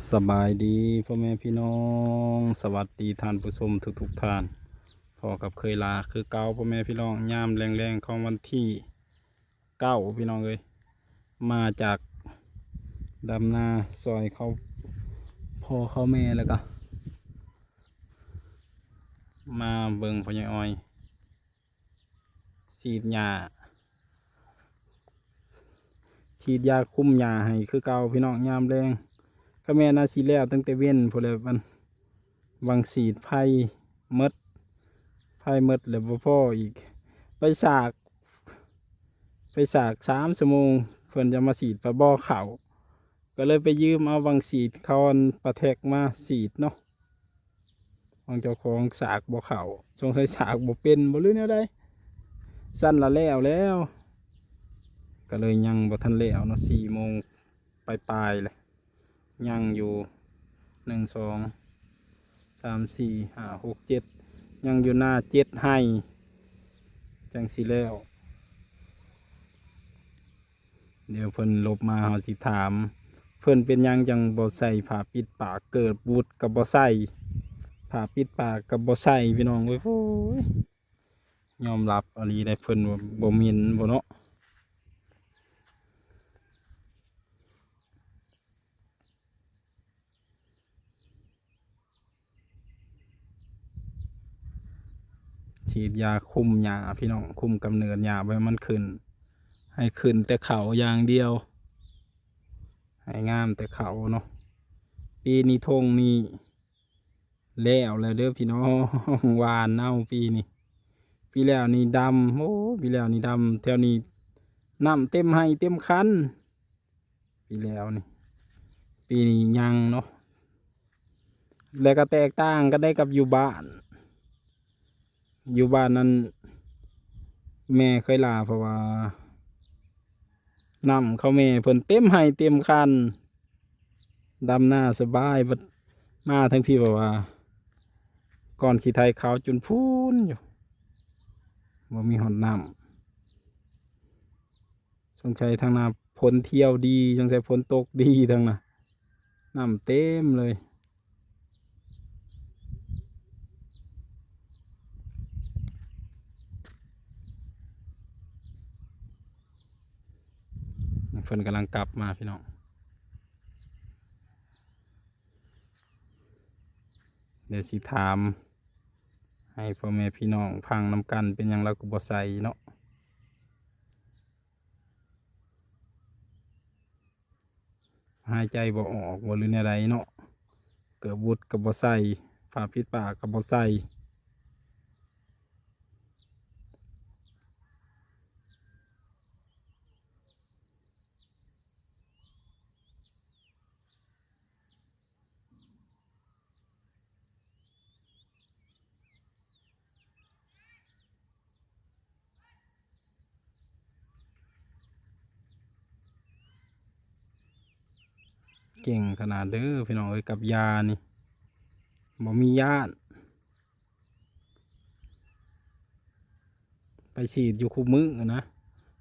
สบายดีพ่อแม่พี่น้องสวัสดีท่านผู้ชมทุกท่านพอกับเคยลาคือเก้าพ่อแม่พี่น้องยามแรงๆของวันที่เก้าพี่น้องเลยมาจากดำนาซอยเขาพ่อเขาแม่แล้วก็มาเบิ่งพ่อใหญ่อ้อยฉีดยาคุมยาให้คือเก่าพี่น้องยามแรงก็แม่น่าสิแล้วตั้งแต่เว้นพอเลยมันวังสีดไผ่มดแล้วบ่พออีกไปสาก3 ชั่วโมงเพิ่นจะมาสีดปลาบ่อเขาก็เลยไปยืมเอาวังสีดเขาอันปลาแทกมาสีดเนาะวังเจ้าของสากบ่เขาสงสัยสากบ่เป็นบ่รู้แนวใดสั้นละแล้วก็เลยยังบ่ทันแล้วเนาะ4 โมงปลายเลยยังอยู่1 2 3 4 5 6 7ยังอยู่หน้า7ให้จังสิแล้วเดี๋ยวเพิ่นลบมาเฮาสิถามเพิ่นเป็นยังจังบ่ใส่ผ้าปิดปากเกิดวุดกับบ่ใส่ผ้าปิดปากกับบ่ใส่พี่น้องเว้ยโอ้ยยอมรับอลีได้เพิ่นว่าบ่มินบ่เนาะฉีดยาคุมหญ้าพี่น้องคุมกำเนิดหญ้าไว้มันขึ้นให้ขึ้นแต่เขาอย่างเดียวให้งามแต่เขาเนาะปีนี้ทงนี้แล้วเด้อพี่น้องหวานเอาปีนี้ปีแล้วนี่ดำโอ้ปีแล้วนี่ดำแถวนี้น้ำเต็มให้เต็มคันปีแล้วนี่ปีนี้ยังเนาะแล้วก็แตกต่างก็ได้กับอยู่บ้านนั้นแม่เคยลาเพราะว่าน้ำเขาแม่เพิ่นเต็มให้เต็มคันดำหน้าสบายบัดมาทั้งพี่บอกว่าก่อนขี่ไทยเขาจนพูนอยู่บ่มีหอดน้ำสงสัยทางนาฝนเที่ยวดีสงสัยฝนตกดีทางน่ะน้ำเต็มเลยเพิ่นกำลังกลับมาพี่น้องเดี๋ยวสิถามให้พ่อแม่พี่น้องฟังนำกันเป็นอย่างเราก็บ่ใส่เนาะหายใจบ่ออกบ่หรือแนวใดเนาะเกิดวุดกับบ่ใส่ฝาปิดปากกับบ่ใส่เก่งขนาดเด้อพี่น้องเอ้ยกับยานี่บ่มีญาติไปฉีดอยู่คู่มือนะ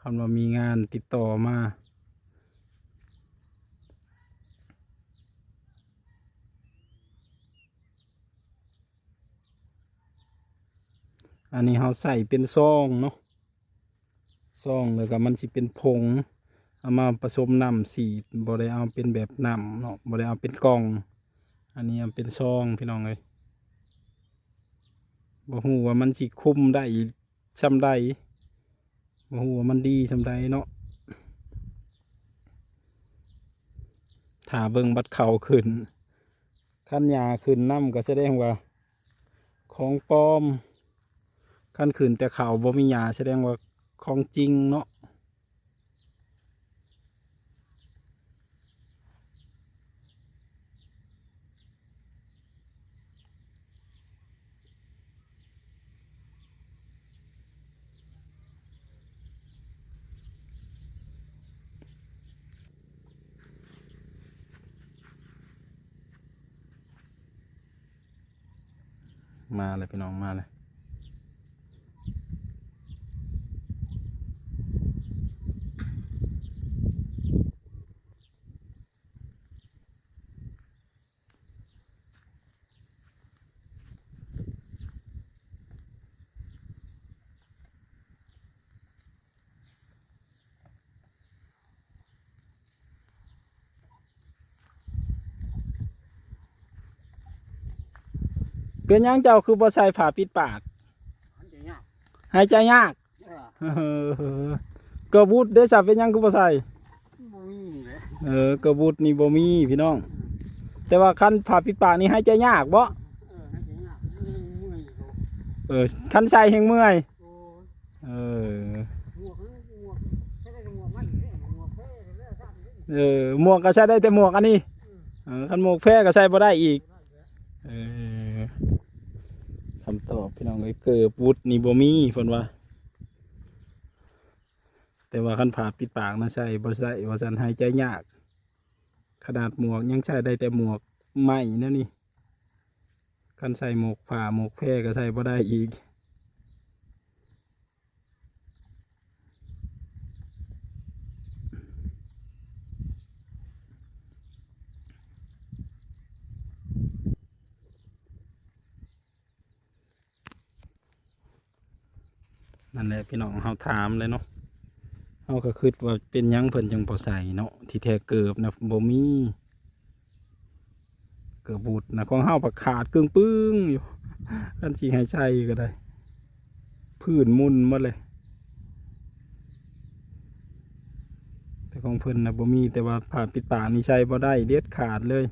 คำว่ามีงานติดต่อมาอันนี้เราใส่เป็นซองเนาะซองแล้วก็มันสิเป็นผงเอามาผสมน้ำสีดบ่ได้เอาเป็นแบบน้ำเนาะบ่ได้เอาเป็นกล่องอันนี้เอาเป็นซองพี่น้องเลยบ่ฮู้ว่ามันสิคุมได้ส่ำใดบ่ฮู้ว่ามันดีส่ำใดเนาะถ้าเบิ่งบัดเขาขึ้นคันหญ้าขึ้นน้ำก็แสดงว่าของปลอมคันขึ้นแต่เขาบ่มีหญ้าแสดงว่าของจริงเนาะมาเลยพี่น้องมาเลย เป็นหยังเจ้าคือบ่ใส่ผ้าปิดปาก มันจะยาก หายใจยาก กระบุดได้สับเป็นหยังคือบ่ใส่ บ่มีนี่แหละ กระบุดนี่บ่มีพี่น้อง แต่ว่าคันผ้าปิดปากนี่หายใจยากบ่ มันจะยากมันเมื่อยอยู่ คันใส่แห่งเมื่อย โอ้ย เออ หมวกใช้ได้หมวกมันเนี่ยหมวกแพ้แล้วซ้ำ หมวกก็ใส่ได้แต่หมวกอันนี้คันหมวกแพ้ก็ใส่บ่ได้อีกคำตอบพี่น้องเอ้ยเกิดบุดนี่บ่มีเพิ่นว่า แต่ว่าคันผ้าปิดปากนะใส่บ่ใส่ว่าซั่นหายใจยาก ขนาดหมวกยังใช้ได้แต่หมวกไหมนั่นนี่คันใส่หมวกผ้าหมวกแพร่ก็ใส่บ่ได้อีกนั่นแหละพี่น้องเฮาถามเลยเนาะเฮาก็คิดว่าเป็นหยังเพิ่นจังบ่ใส่เนาะที่แท้เกิบนะบ่มีเกิบบูดนะของเฮาประขาดกึ่งปึ้งอยู่คันสิให้ใส่ก็ได้พื้นมุนหมดเลยแต่ของเพิ่นนะบ่มีแต่ว่าผ้าปิดปากนี่ใส่บ่ได้เด็ดขาดเลย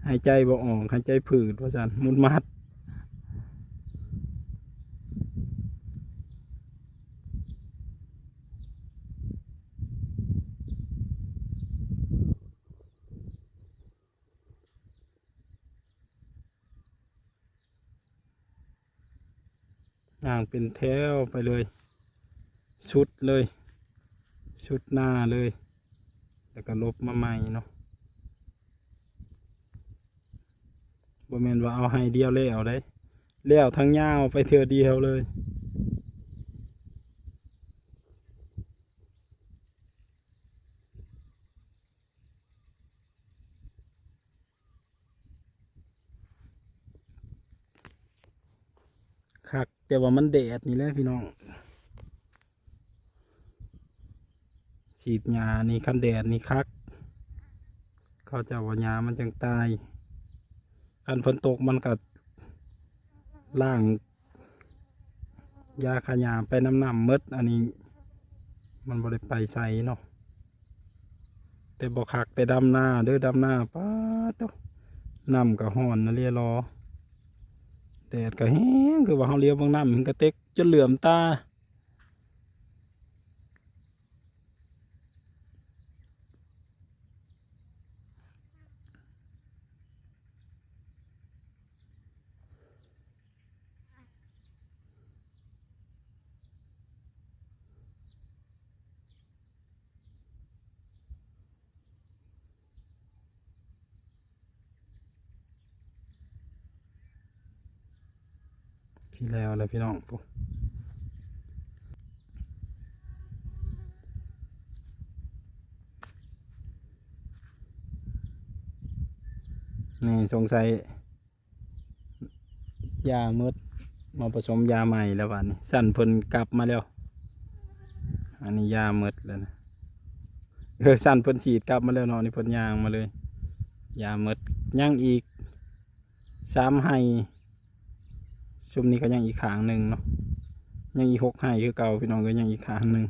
หายใจบ่ออกหายใจผืดว่าซั่นมุนมัดย่างเป็นแถวไปเลยชุดเลยชุดหน้าเลยแล้วก็ลบมาใหม่เนาะบ่แม่นว่าเอาให้เดียวแล้วได้แล้วทั้งยาวไปเทื่อเดียวเลยคักแต่ว่ามันแดดนี่แหละพี่น้องฉีดยานี่คันแดดนี่คักเขาจะว่ายามันจังตายคันฝนตกมันก็ล่างยาขยาไปน้ำมดอันนี้มันบ่ได้ไปใส่เนาะแต่บ่คักแต่ดำหน้าเด้อดำหน้าป้าต้องน้ำก็ฮ้อนนะเรียรอแดดก็แห้งคือว่าเฮาเลี้ยวเบางน้ำมันก็เต็กจนเหลื่อมตาที่แล้วเลยพี่น้องปุ๊นี่สงสัยยามืดมาผสมยาใหม่แล้ววันนี้สั่นเพิ่นกลับมาแล้วอันนี้ยามืดแล้วนะสั่นเพิ่นฉีดกลับมาแล้วเนาะนี่เพิ่นยางมาเลยยามืดยังอีก3 ไห้ชุมนี้ก็ยังอีกขางหนึ่งเนาะยังอีก6 ไห้คือเก่าพี่น้องก็ยังอีกขางหนึ่ง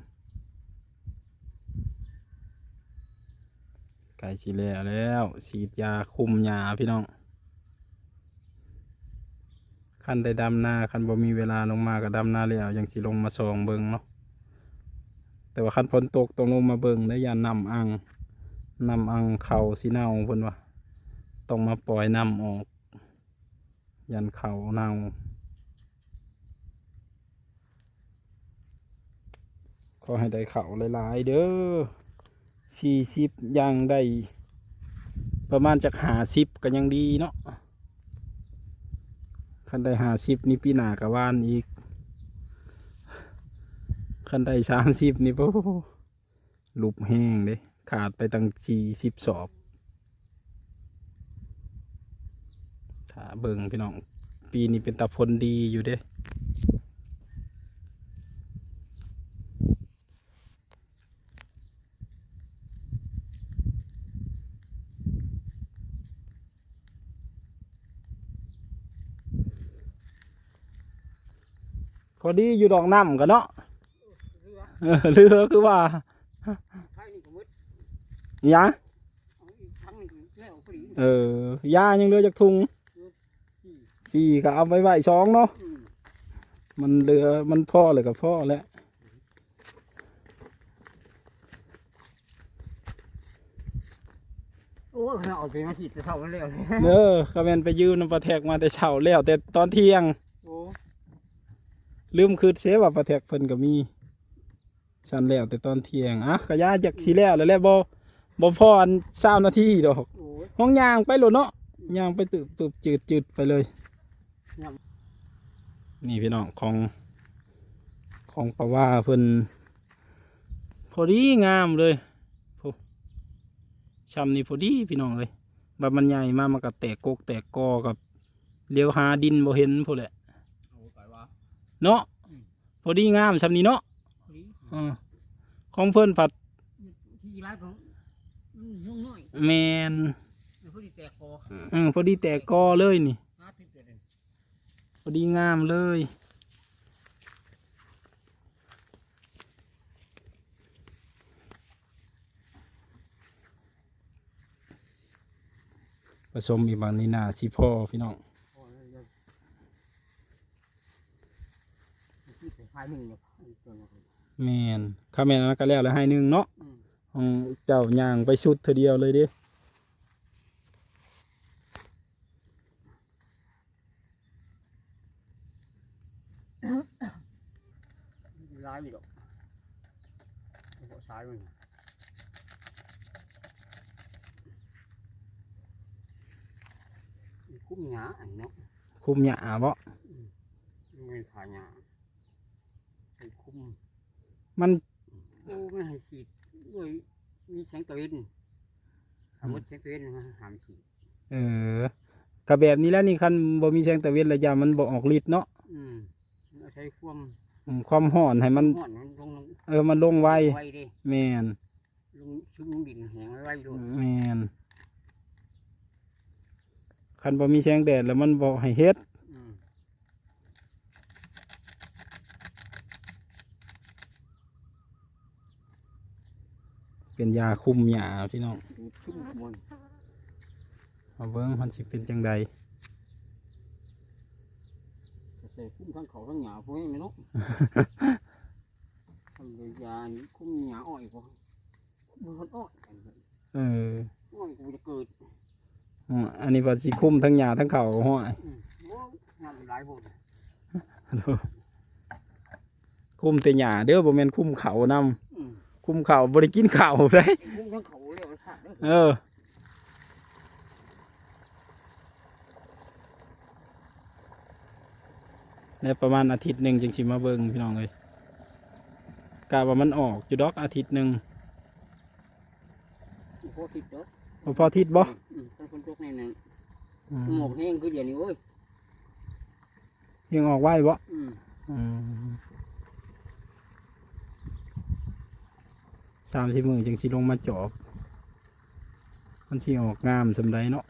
ไก่ฉีดแล้วฉีดยาคุมยาพี่น้องคันได้ดำหน้าคันบ่มีเวลาลงมาก็ดำหน้าแล้วยังสิลงมาส่องเบิ่งเนาะแต่ว่าคันฝนตกต้องลงมาเบิ่งได้ยานำอังเข่าสิเน่าเพิ่นว่าต้องมาปล่อยน้ำออกยันเข่าเน่าขอให้ได้เข่าหลายๆเด้อ40ยังได้ประมาณจาก50ก็ยังดีเนาะคันได้50นี่ปีหน้าก็ว่านอีกคันได้30นี่โอ้ลุบแห้งเด้ขาดไปตั้ง40 สอบถ้าเบิ่งพี่น้องปีนี้เป็นตาพลดีอยู่เด้ อดีอยู่ดอกน้ำกันเนาะ เรือ เรือคือว่า ไทยนี่ก็มืด ยา เอาอีกครั้งหนึงแล้วพอดี ยายังเหลือจากทุงสี่ก็เอาไว้สองเนาะ อืม มันเหลือมันพ่อเลยกับพ่อแล้ว โอ้ยเอาไปมาฉีดจะเท่ากันแล้วเลย ก็แม่นไปยืมน้ำปลาแทกมาแต่เช้าแล้วแต่ตอนเที่ยง โอ้ ลืมคืนเสียว่าปลาแทกเพิ่นก็มีฉันแล้วแต่ตอนเที่ยงกระยาจากสีแล้วแหละบ่พออัน20 นาทีดอก โอ้ย ห้องยางไปโลดเนาะยางไปตึบจืดไปเลย ย นี่พี่น้องของปลาว่าเพิ่นพอดีงามเลยโอ้ชำนี่พอดีพี่น้องเลยบัดมันใหญ่มากมันก็แตกกกแตกกอกับเลี้ยวหาดินบ่เห็นพู้นแหละ โอ้ไปว่า เนาะพอดีงามชำนี้เนาะ พอดี ของเพิ่นผัด ที่ร้านของยุ่งน้อย แมน แล้วพอดีแตกคอ พอดีแตกกอเลยนี่ น้าพิษเดือด พอดีงามเลยผสมอีกบางนี่นาสิพ่อพี่น้อง โอ้ยยังที่ไปหายหนึ่งเนี่ยตัวนี้ แมนข้าแมนอันนั้นก็แล้วแล้วให้หนึ่งเนาะ อืม ของเจ้าย่างไปชุดเธอเดียวเลยเดิ ร้ายอยู่ดอกหัวซ้ายมันคุ้มหยาอันเนาะ คุมหยาบ่ ไม่ถ่ายหยาใส่คุ้ม มัน โอ้ไม่ให้ฉีดด้วยมีแสงตะวันทำมดแสงตะวันมาหามฉีด กับแบบนี้แล้วนี่คันบ่มีแสงตะเวนระยะมันบ่ออกฤทธิ์เนาะ เราใช้ความ ความร้อนให้มัน ห่อนมันลง มันลงไว ไวดิ แมน ลงชุ่มลงดินแห้งไวด้วย แมนคันบ่มีแสงแดดแล้วมันบ่ให้เฮ็ดเป็นยาคุมหยาพี่น้อง ชุ่มบน เอาเบิ่งมันสิเป็นจังใด แต่คุ้มทั้งเขาทั้งหยาพวกนี้ไม่รู้ทำเป็นยาคุ้มหยาอ้อยพวกมันอ้อย อ้อยกูจะเกิด อันนี้ว่าสิคุมทั้งหญ้าทั้งเขาห้อย งานหลายพวก คุมแต่หญ้าเด้อบ่แม่นคุมเขานำคุมเขาบ่ได้กินข้าวเด้ คุ้มทั้งเขาเรียกว่าธาตุ ในประมาณอาทิตย์หนึงจึงสิมาเบิ่งพี่น้องเอ้ยกะว่ามันออกอยู่ดอกอาทิตย์หนึง พอติดเด้อ บ่พออาทิตย์บ่ ถ้าคนตกในนั้นหมอกแห้งคือเดี๋ยวนี้โอ้ย ยังออกไว้บ่30 มื้อจึงสิลงมาจอบมันสิออกงามสำใดเนาะ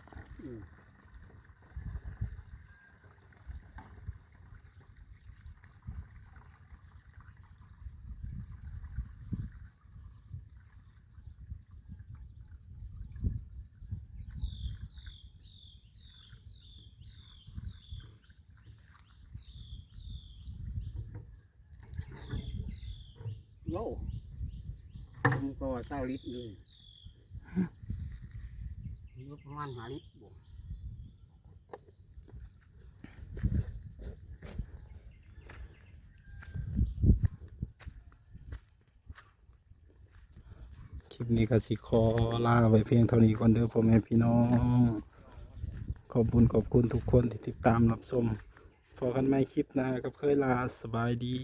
โย่มันก็20 ลิตรเลยประมาณ5 ลิตรบวก คลิปนี้ก็สิขอลาไปเพียงเท่านี้ก่อนเด้อพ่อแม่พี่น้องขอบคุณทุกคนที่ติดตามรับชมพอกันใหม่คลิปหน้ากับเคยลาสบายดี